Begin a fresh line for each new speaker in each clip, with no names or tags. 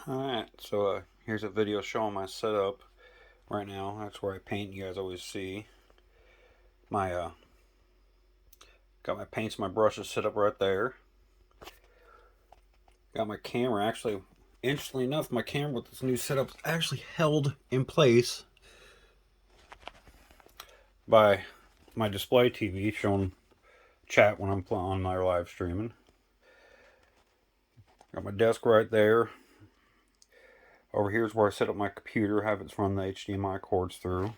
Alright, so here's a video showing my setup right now. That's where I paint. You guys always see my got my paints, my brushes set up right there. Got my camera. Actually, interestingly enough, my camera with this new setup is actually held in place by my display TV showing chat when I'm on my live streaming. Got my desk right there. Over here is where I set up my computer, have it run the HDMI cords through.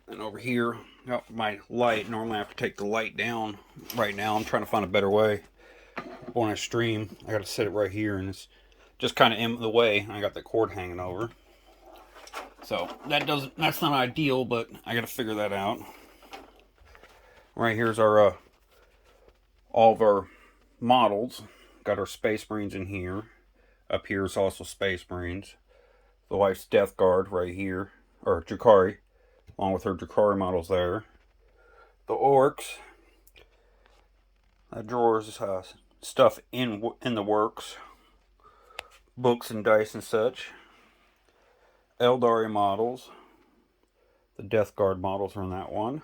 And over here, got my light. Normally I have to take the light down right now. I'm trying to find a better way. When I stream, I got to set it right here, and it's just kind of in the way. I got the cord hanging over. So that's not ideal, but I got to figure that out. Right here's our all of our models. Got our Space Marines in here. Up here is also Space Marines. The wife's Death Guard right here, or Drukhari, along with her Drukhari models there. The orcs. That drawers stuff in the works. Books and dice and such. Eldari models. The Death Guard models are in that one.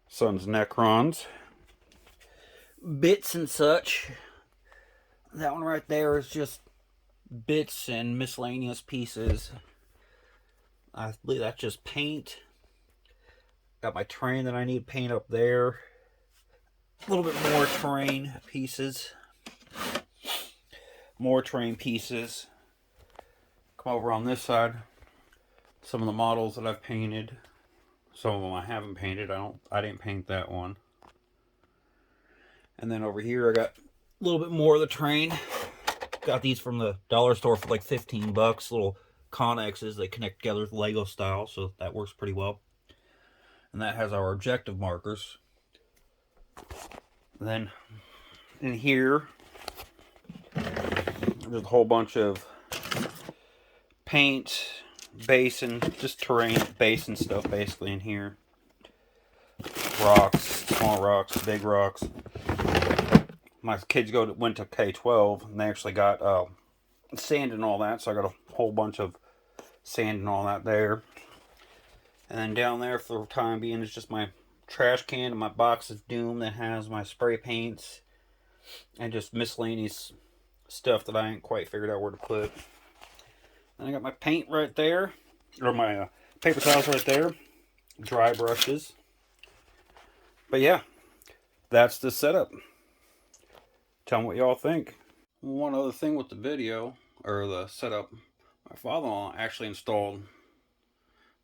Sun's Necrons. Bits and such. That one right there is just bits and miscellaneous pieces. I believe that's just paint. Got my terrain that I need to paint up there. A little bit more terrain pieces. More terrain pieces. Come over on this side. Some of the models that I've painted. Some of them I haven't painted. I didn't paint that one. And then over here I got a little bit more of the terrain. Got these from the dollar store for like 15 bucks. Little Connexes. They connect together Lego style, so that works pretty well. And that has our objective markers. And then in here, there's a whole bunch of paint, basin, just terrain, basin stuff basically in here. Rocks, small rocks, big rocks. My kids went to K-12 and they actually got sand and all that, so I got a whole bunch of sand and all that there. And then down there for the time being is just my trash can and my box of Doom that has my spray paints and just miscellaneous stuff that I ain't quite figured out where to put. And I got my paint right there, or my paper towels right there, dry brushes. But yeah, that's the setup. Tell me what y'all think. One other thing with the video, or the setup, my father-in-law actually installed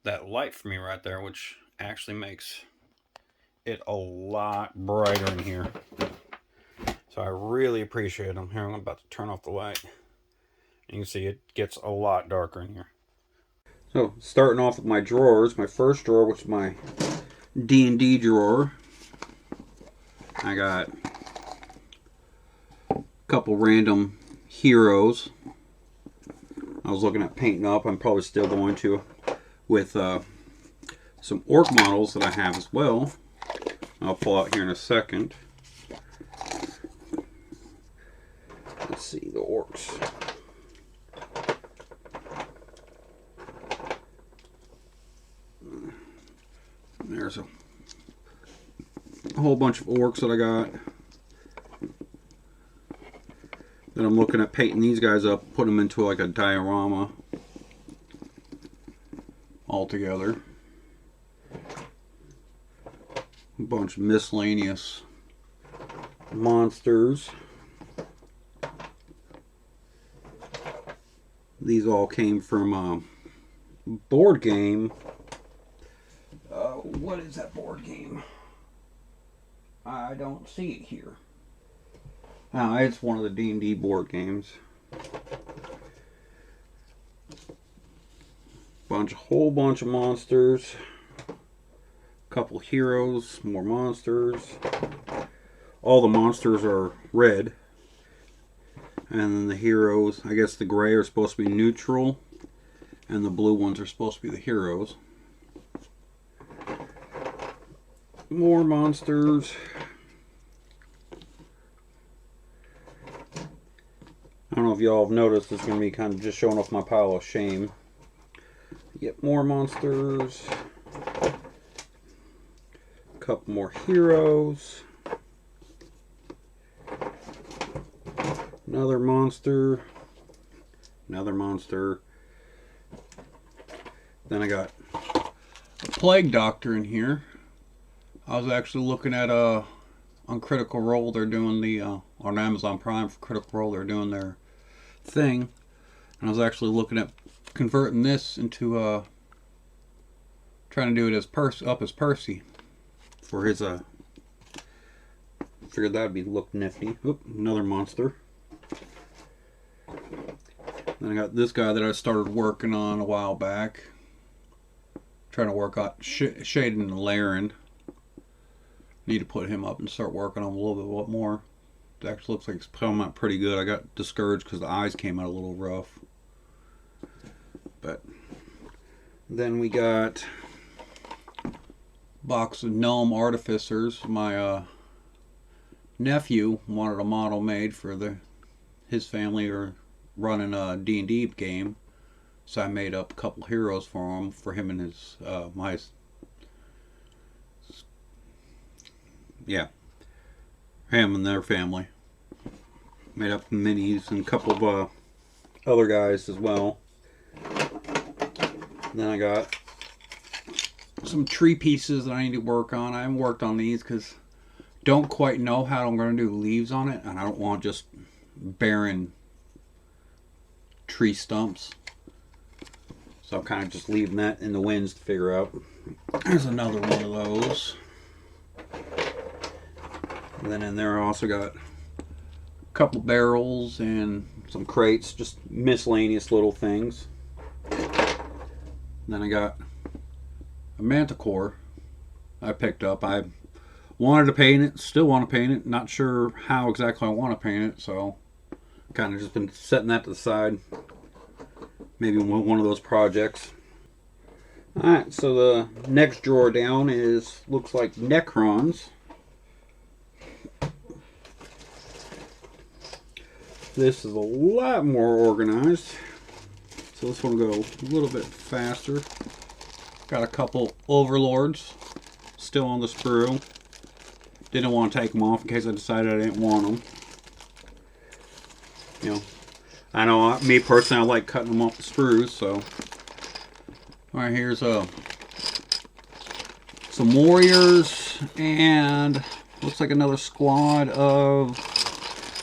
that light for me right there, which actually makes it a lot brighter in here. So I really appreciate them. Here, I'm about to turn off the light. You can see it gets a lot darker in here. So, starting off with my drawers. My first drawer, which is my D&D drawer. I got a couple random heroes. I was looking at painting up. I'm probably still going to. With some orc models that I have as well. I'll pull out here in a second. Let's see, the orcs. There's a whole bunch of orcs that I got. Then I'm looking at painting these guys up, putting them into like a diorama all together. A bunch of miscellaneous monsters. These all came from a board game. What is that board game? I don't see it here. It's one of the D&D board games. Whole bunch of monsters. Couple heroes, more monsters. All the monsters are red. And then the heroes, I guess the gray are supposed to be neutral. And the blue ones are supposed to be the heroes. More monsters. I don't know if y'all have noticed, it's going to be kind of just showing off my pile of shame. Get more monsters. A couple more heroes. Another monster. Another monster. Then I got a Plague Doctor in here. I was actually looking at on Critical Role, they're doing the on Amazon Prime for Critical Role, they're doing their thing, and I was actually looking at converting this into trying to do it as Percy for his figured that'd be look nifty. Oop, another monster. Then I got this guy that I started working on a while back, trying to work out shading and layering. Need to put him up and start working on him a little bit more. It actually looks like it's coming out pretty good. I got discouraged because the eyes came out a little rough. But then we got a box of Gnome Artificers. My nephew wanted a model made for his family or running a D&D game, so I made up a couple heroes for him and his him and their family. Made up minis and a couple of other guys as well. Then I got some tree pieces that I need to work on. I haven't worked on these because don't quite know how I'm going to do leaves on it, and I don't want just barren tree stumps. So I'm kind of just leaving that in the winds to figure out. There's another one of those. And then in there I also got a couple barrels and some crates, just miscellaneous little things. Then I got a Manticore I picked up. I wanted to paint it, still want to paint it. Not sure how exactly I want to paint it, so kind of just been setting that to the side. Maybe one of those projects. Alright, so the next drawer down looks like Necrons. This is a lot more organized, so this one will go a little bit faster. Got a couple Overlords still on the sprue. Didn't want to take them off in case I decided I didn't want them. You know, me personally, I like cutting them off the sprues, so. Alright, here's some warriors and looks like another squad of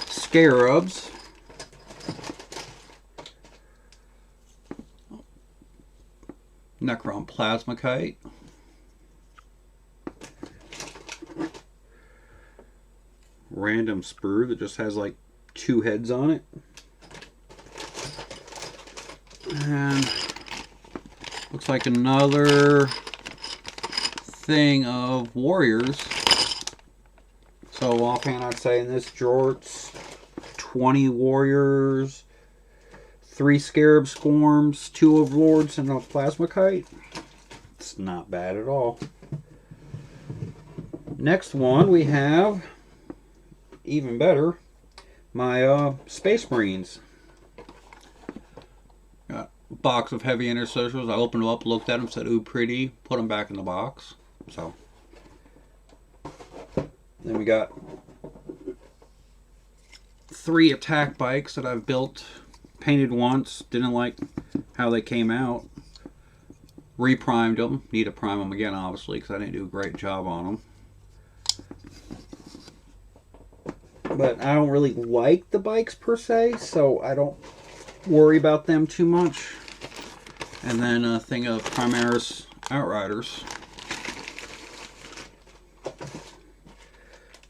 scarabs. Necron Plasmokite. Random sprue that just has like 2 heads on it. And looks like another thing of warriors. So offhand I'd say in this drawer it's 20 warriors, 3 scarab swarms, 2 overlords, and a plasmokite. It's not bad at all. Next one we have, even better, my Space Marines. Got a box of heavy intercessors. I opened them up, looked at them, said, ooh, pretty. Put them back in the box. So. Then we got 3 attack bikes that I've built. Painted once, didn't like how they came out. Reprimed them. Need to prime them again, obviously, because I didn't do a great job on them. But I don't really like the bikes per se, so I don't worry about them too much. And then a thing of Primaris Outriders.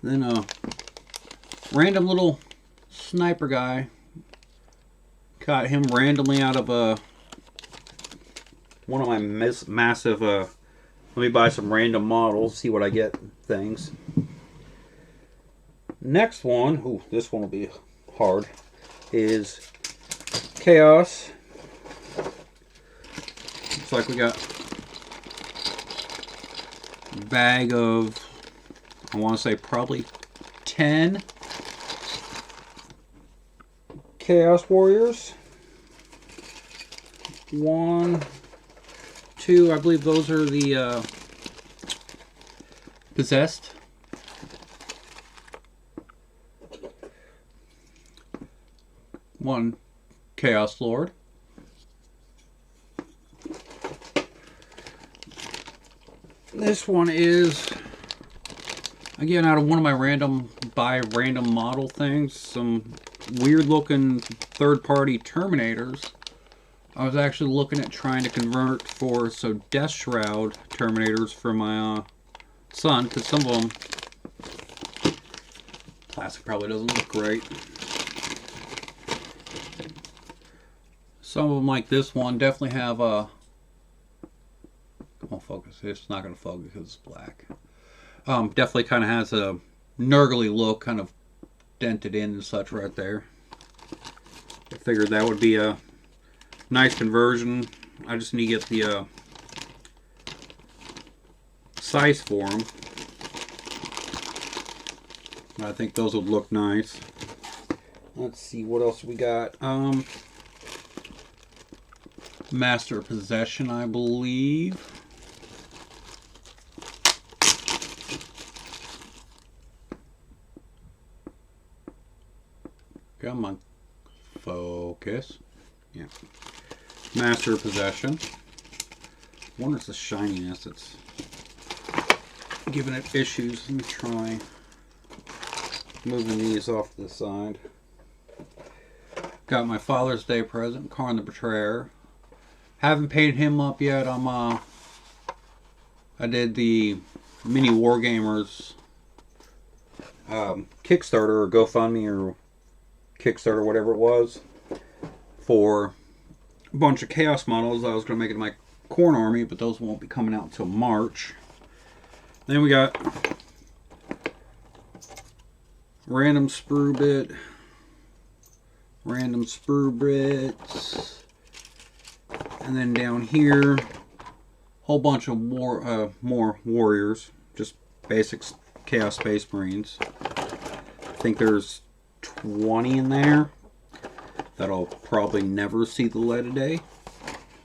Then a random little sniper guy. Got him randomly out of one of my massive, let me buy some random models, see what I get things. Next one, ooh, this one will be hard, is Chaos. Looks like we got a bag of, I want to say probably 10 Chaos Warriors. 1, 2, I believe those are the Possessed. One Chaos Lord. This one is, again, out of one of my random model things, some weird looking third-party Terminators. I was actually looking at trying to convert for Death Shroud Terminators for my son, because some of them, plastic probably doesn't look great. Some of them, like this one, definitely have a, come on, focus. It's not going to focus because it's black. Definitely kind of has a nurgly look, kind of dented in and such right there. I figured that would be a nice conversion. I just need to get the size for them. I think those would look nice. Let's see what else we got. Master Possession, I believe. Come on, focus. Yeah. Master Possession. I wonder if it's the shininess that's giving it issues. Let me try moving these off to the side. Got my Father's Day present, Karn the Betrayer. Haven't paid him up yet. I did the Mini Wargamers Kickstarter or GoFundMe or Kickstarter, whatever it was, for a bunch of Chaos models. I was going to make it my Khorne army, but those won't be coming out until March. Then we got random sprue bit, random sprue bits. And then down here, whole bunch of more warriors, just basic Chaos Space Marines. I think there's 20 in there that'll probably never see the light of day,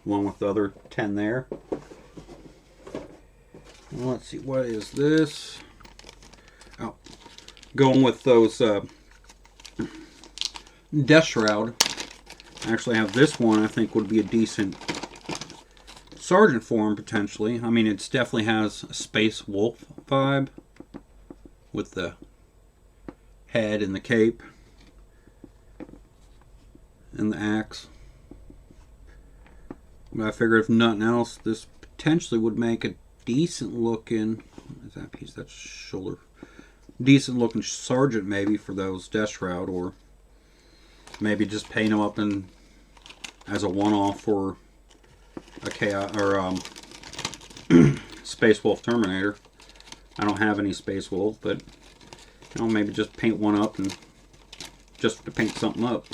along with the other 10 there. And let's see, what is this? Oh, going with those Death Shroud. I actually have this one. I think would be a decent Sergeant form, potentially. I mean, it definitely has a Space Wolf vibe with the head and the cape and the axe. But I figured if nothing else, this potentially would make a decent looking, what is that piece? That's shoulder. Decent looking Sergeant maybe for those Death Shroud, or maybe just paint them up in as a one-off for a Chaos or Space Wolf Terminator. I don't have any Space Wolf, but you know, maybe just paint one up and just to paint something up.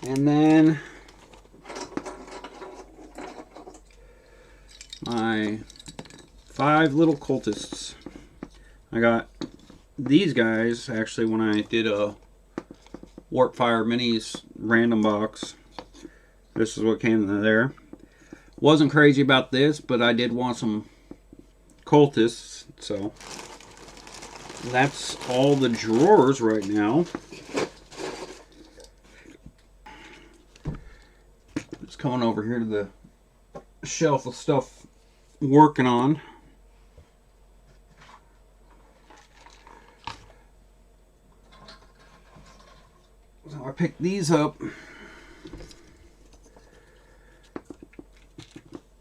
And then my 5 little cultists. I got these guys actually when I did a Warpfire Minis random box. This is what came in there. Wasn't crazy about this, but I did want some cultists, so that's all the drawers right now. Just coming over here to the shelf of stuff working on. So I picked these up.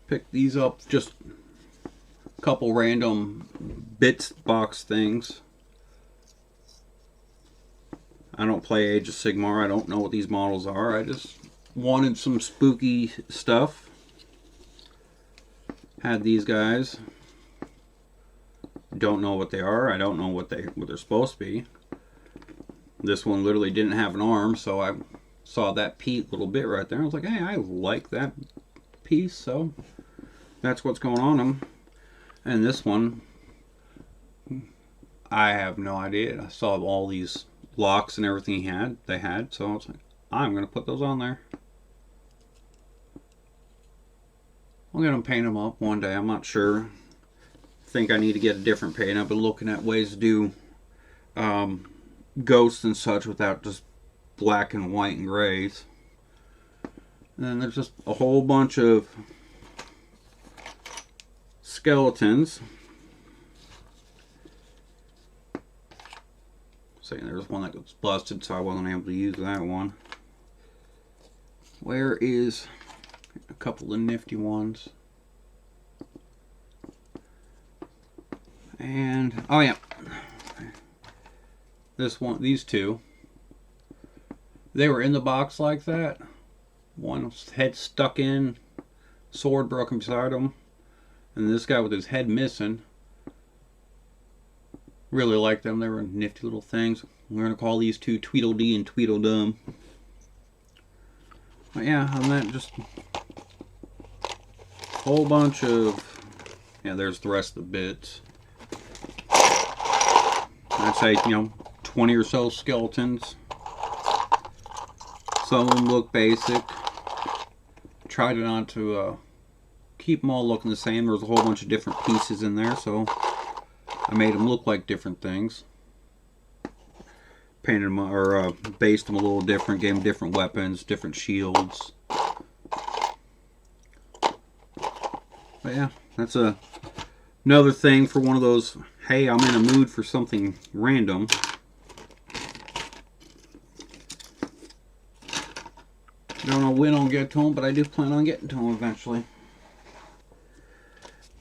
Picked these up, just a couple random bits box things. I don't play Age of Sigmar. I don't know what these models are. I just wanted some spooky stuff. Had these guys. Don't know what they are. I don't know what they're supposed to be. This one literally didn't have an arm, so I saw that little bit right there. I was like, hey, I like that piece, so that's what's going on them. And this one, I have no idea. I saw all these blocks and everything they had. So I was like, I'm going to put those on there. I'm going to paint them up one day. I'm not sure. I think I need to get a different paint. I've been looking at ways to do ghosts and such without just black and white and grays. And then there's just a whole bunch of skeletons. See, there's one that was busted, so I wasn't able to use that one. Where is a couple of nifty ones? And oh yeah, this one, these two. They were in the box like that. One's head stuck in, sword broken beside him, and this guy with his head missing. Really like them. They were nifty little things. We're going to call these two Tweedledee and Tweedledum. But yeah, other than that, just a whole bunch of... Yeah, there's the rest of the bits. I'd say, 20 or so skeletons. Some of them look basic. Tried not to keep them all looking the same. There's a whole bunch of different pieces in there, so I made them look like different things. Painted them, or based them a little different, gave them different weapons, different shields. But yeah, that's another thing for one of those, hey, I'm in a mood for something random. Don't know when I'll get to them, but I do plan on getting to them eventually.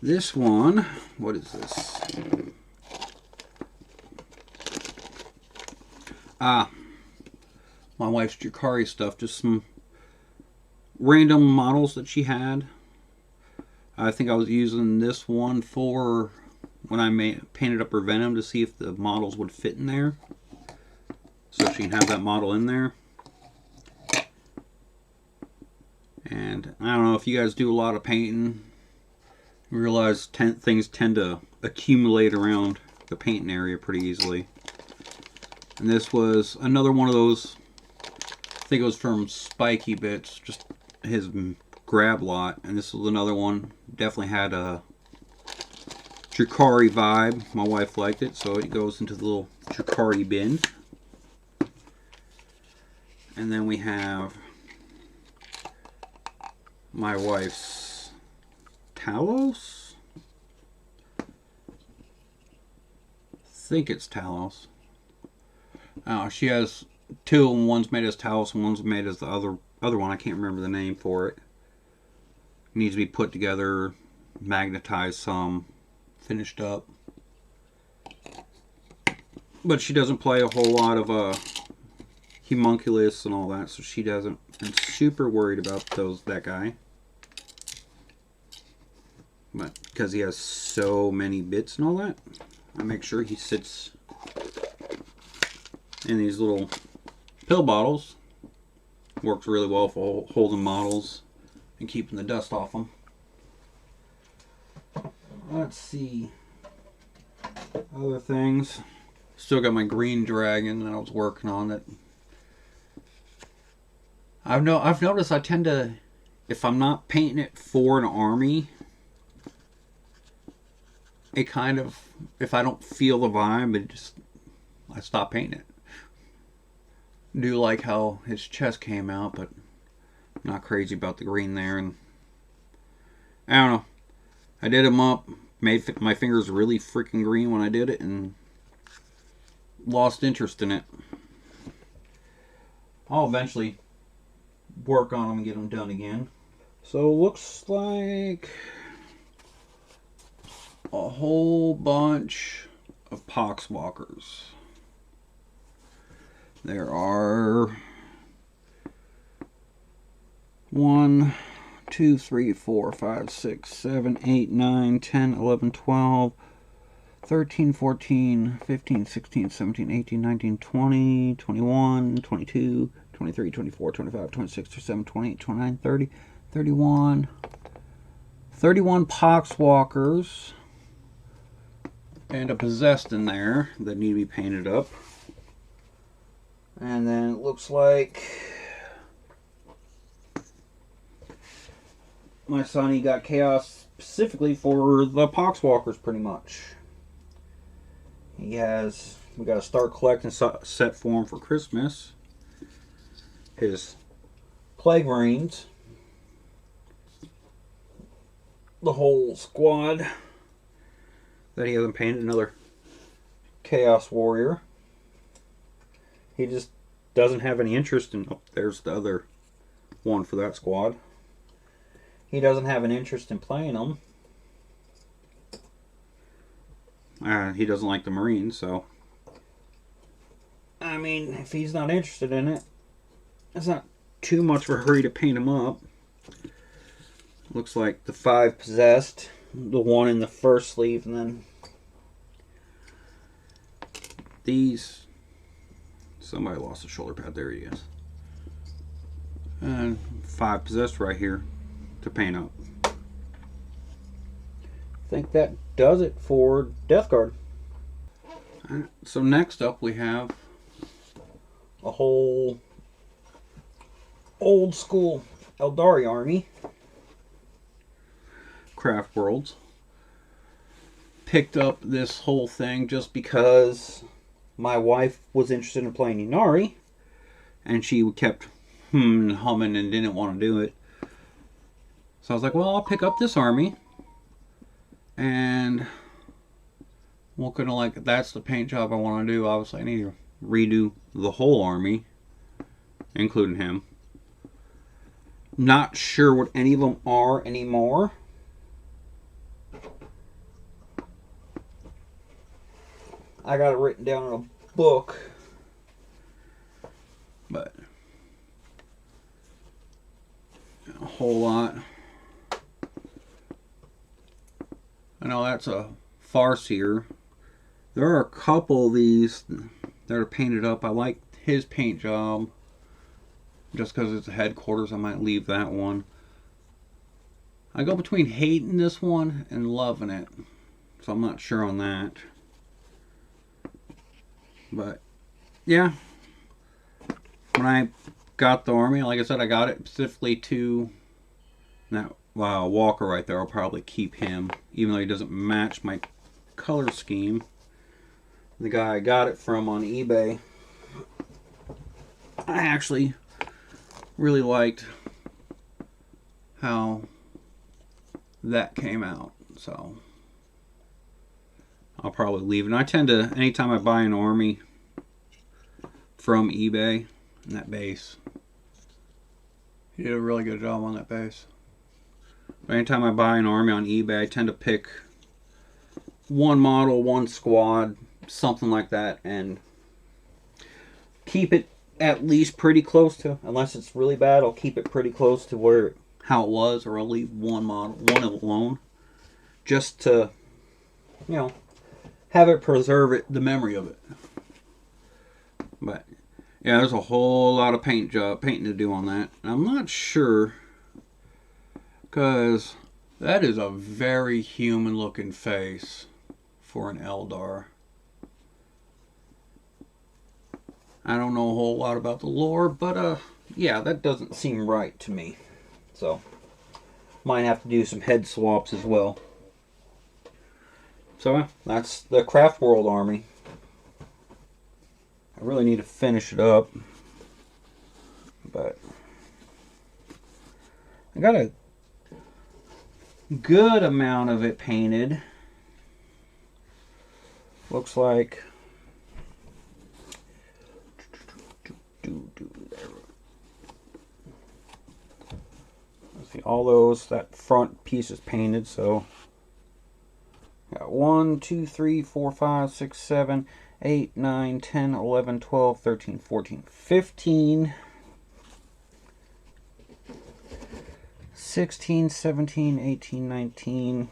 This one, what is this? My wife's Jukari stuff, just some random models that she had. I think I was using this one for when I painted up her Venom to see if the models would fit in there. So she can have that model in there. And I don't know if you guys do a lot of painting, you realize things tend to accumulate around the painting area pretty easily. And this was another one of those, I think it was from Spiky Bits, just his grab lot. And this was another one, definitely had a Jukari vibe. My wife liked it, so it goes into the little Jukari bin. And then we have my wife's Talos? I think it's Talos. She has two, and one's made as Talos and one's made as the other one. I can't remember the name for it. Needs to be put together, magnetized some, finished up. But she doesn't play a whole lot of homunculus and all that, so she doesn't. I'm super worried about that guy. But because he has so many bits and all that, I make sure he sits in these little pill bottles. Works really well for holding models and keeping the dust off them. Let's see. Other things. Still got my green dragon that I was working on. That I've noticed I tend to, if I'm not painting it for an army, it kind of, if I don't feel the vibe, I stop painting it. Do like how his chest came out, but I'm not crazy about the green there. And I don't know. I did him up, made my fingers really freaking green when I did it, and lost interest in it. I'll eventually work on them and get them done again. So looks like a whole bunch of Poxwalkers. There are 1, 2, 3, 4, 5, 6, 7, 8, 9, 10, 11, 12, 13, 14, 15, 16, 17, 18, 19, 20, 21, 22, 23, 24, 25, 26, 27, 28, 29, 30, 31. 31 Poxwalkers. And a Possessed in there that need to be painted up. And then it looks like my son, he got Chaos specifically for the Poxwalkers, pretty much. We got to start collecting set for him for Christmas. His Plague Marines. The whole squad that he hasn't painted. Another Chaos Warrior. He just doesn't have any interest in... Oh, there's the other one for that squad. He doesn't have an interest in playing them. He doesn't like the Marines, so... I mean, if he's not interested in it, it's not too much of a hurry to paint him up. Looks like the 5 possessed. The 1 in the first sleeve, and then... These... Somebody lost a shoulder pad. There he is. And 5 possessed right here to paint up. I think that does it for Death Guard. Alright, so next up we have a whole old school Eldari army. Craft Worlds. Picked up this whole thing just because my wife was interested in playing Inari, and she kept humming and didn't want to do it. So I was like, well, I'll pick up this army, and we're gonna, like, that's the paint job I want to do. Obviously, I need to redo the whole army, including him. Not sure what any of them are anymore. I got it written down in a book. But a whole lot. I know that's a Farseer. There are a couple of these that are painted up. I like his paint job. Just because it's a headquarters, I might leave that one. I go between hating this one and loving it. So I'm not sure on that. But, yeah. When I got the army, like I said, I got it specifically to that Walker right there. I'll probably keep him, even though he doesn't match my color scheme. The guy I got it from on eBay, I actually really liked how that came out. So I'll probably leave it. And I tend to, anytime I buy an army from eBay, and that base, he did a really good job on that base. But anytime I buy an army on eBay, I tend to pick one model, one squad, something like that, and keep it at least pretty close to, unless it's really bad, I'll keep it pretty close to how it was, or I'll leave one model, one alone, just to, you know, have it preserve the memory of it. But yeah, there's a whole lot of painting to do on that. And I'm not sure, because that is a very human looking face for an Eldar. I don't know a whole lot about the lore, but yeah, that doesn't seem right to me. So might have to do some head swaps as well. So that's the Craft World army. I really need to finish it up, but I got a good amount of it painted. Looks like let's see, all those, that front piece is painted, so got 1, 2, 3, 4, 5, 6, 7, 8, 9, 10, 11, 12, 13, 14, 15, 16, 17, 18, 19,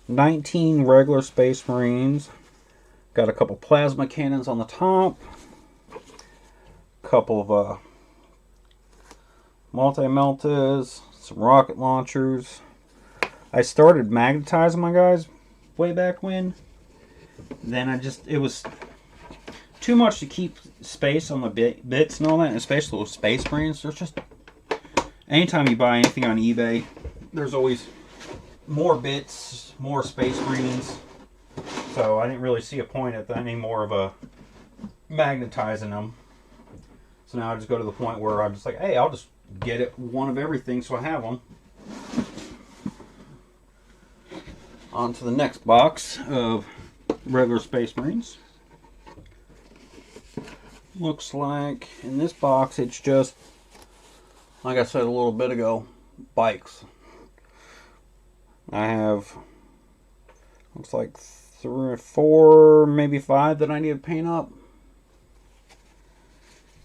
19 regular Space Marines. Got a couple plasma cannons on the top. Couple of multi-meltas, some rocket launchers. I started magnetizing my guys way back when. Then it was too much to keep space on the bits and all that, especially with Space Marines. There's just, anytime you buy anything on eBay, there's always more bits, more Space Marines. So I didn't really see a point at any more of a magnetizing them. So now I just go to the point where I'm just like, hey, I'll just get it one of everything so I have them. On to the next box of regular Space Marines. Looks like in this box it's just, like I said a little bit ago, bikes. I have, looks like 3 or 4, maybe 5 that I need to paint up.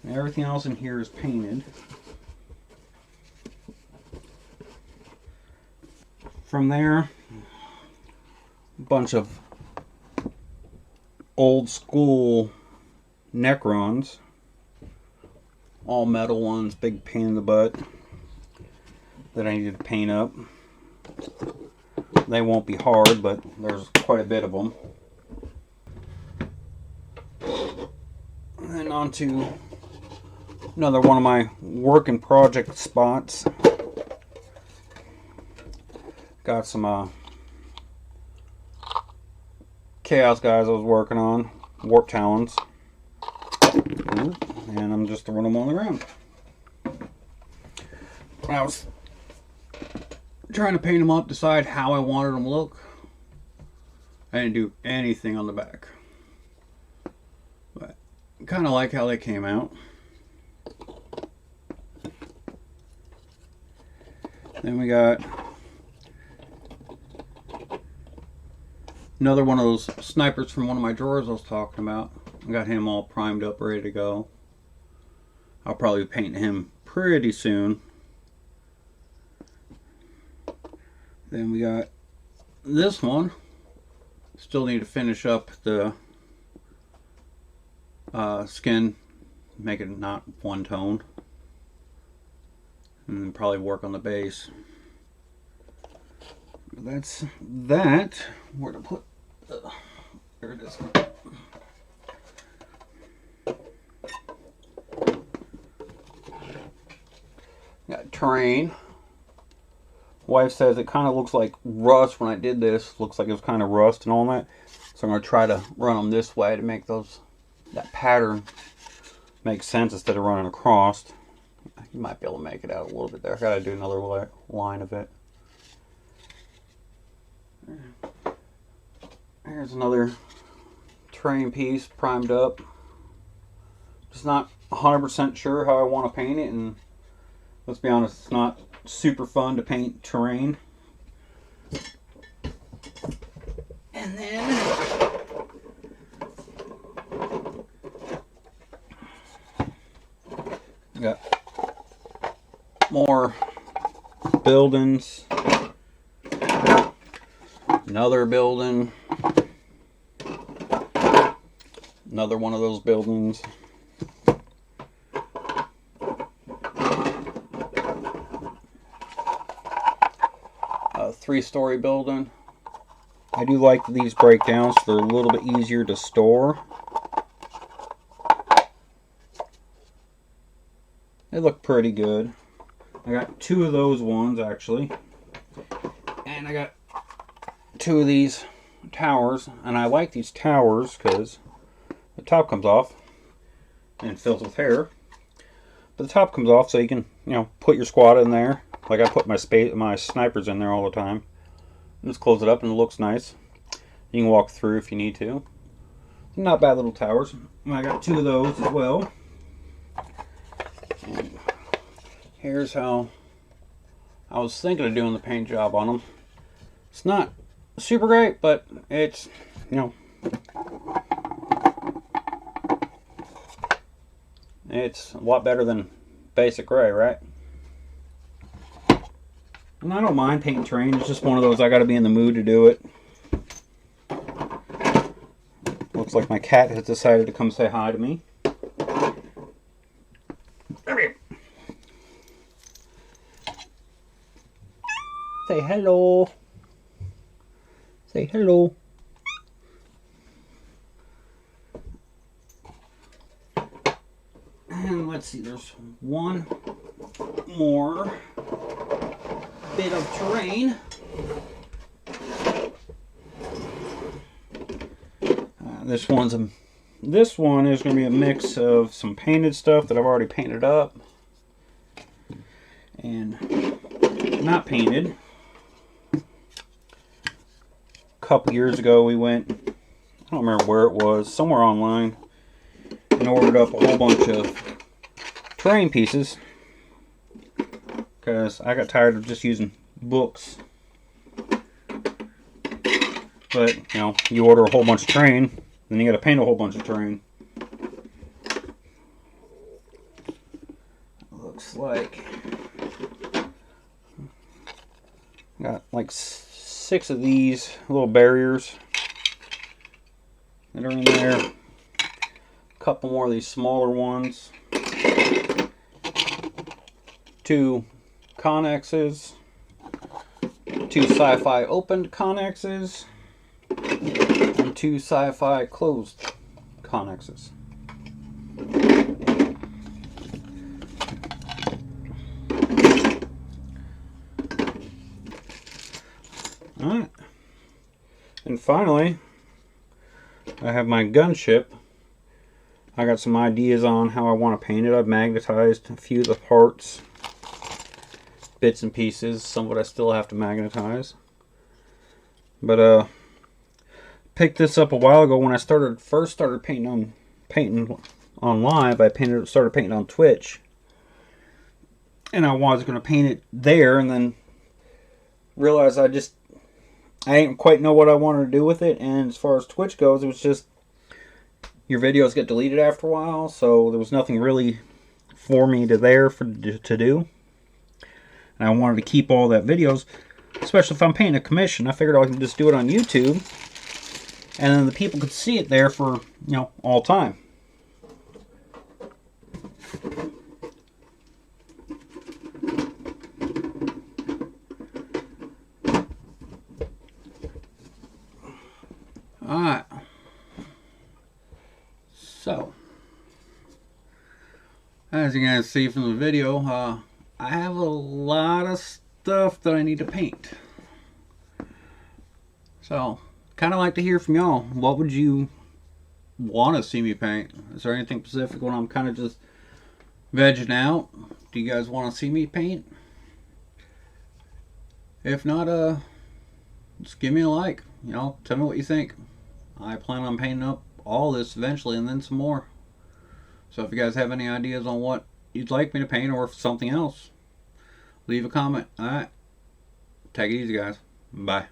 And everything else in here is painted. From there, a bunch of old school Necrons, all metal ones, big pain in the butt that I need to paint up. They won't be hard, but there's quite a bit of them. And then on to another one of my work in project spots. Got some Chaos guys I was working on, Warp Talons. And I'm just throwing them on the ground. I was trying to paint them up, decide how I wanted them to look. I didn't do anything on the back. But I kind of like how they came out. Then we got another one of those snipers from one of my drawers I was talking about. I got him all primed up, ready to go. I'll probably paint him pretty soon. Then we got this one. Still need to finish up the skin, make it not one tone. And then probably work on the base. That's that. Where to put there it is. Got terrain. Wife says it kind of looks like rust when I did this. Looks like it was kind of rust and all that. So I'm going to try to run them this way to make that pattern make sense instead of running across. You might be able to make it out a little bit there. I got to do another line of it. Here's another terrain piece primed up. Just not 100% sure how I want to paint it, and let's be honest, it's not super fun to paint terrain. And then we got more buildings. Another building. Another one of those buildings. A 3-story building. I do like these breakdowns, so they're a little bit easier to store. They look pretty good. I got 2 of those ones actually. And I got 2 of these towers, and I like these towers because the top comes off and fills with hair, but the top comes off so you can, you know, put your squad in there. Like I put my snipers in there all the time. And just close it up and it looks nice. You can walk through if you need to. Not bad little towers. And I got 2 of those as well. And here's how I was thinking of doing the paint job on them. It's not super great, but it's, you know, it's a lot better than basic gray, right? And I don't mind painting terrain. It's just one of those I got to be in the mood to do it. Looks like my cat has decided to come say hi to me. Come here. Say hello. Say hello. And let's see, there's one more bit of terrain. This one is going to be a mix of some painted stuff that I've already painted up and not painted. A couple years ago we went, I don't remember where it was, somewhere online, and ordered up a whole bunch of terrain pieces because I got tired of just using books. But, you know, you order a whole bunch of terrain, then you got to paint a whole bunch of terrain. Looks like got like 6 of these little barriers that are in there. A couple more of these smaller ones. 2 connexes. 2 sci-fi opened connexes. And 2 sci-fi closed connexes. Alright. And finally, I have my gunship. I got some ideas on how I want to paint it. I've magnetized a few of the parts, bits and pieces. Some of it I still have to magnetize. But picked this up a while ago when I first started painting on live. I started painting on Twitch, and I was going to paint it there, and then realized I didn't quite know what I wanted to do with it. And as far as Twitch goes, it was just your videos get deleted after a while, so there was nothing really for me to do. And I wanted to keep all that videos, especially if I'm painting a commission. I figured I could just do it on YouTube, and then the people could see it there for, you know, all time. Alright. So, as you guys see from the video, I have a lot of stuff that I need to paint. So, kind of like to hear from y'all. What would you want to see me paint? Is there anything specific when I'm kind of just vegging out? Do you guys want to see me paint? If not, just give me a like. You know, tell me what you think. I plan on painting up all this eventually and then some more. So if you guys have any ideas on what you'd like me to paint or something else, leave a comment. Alright. Take it easy, guys. Bye.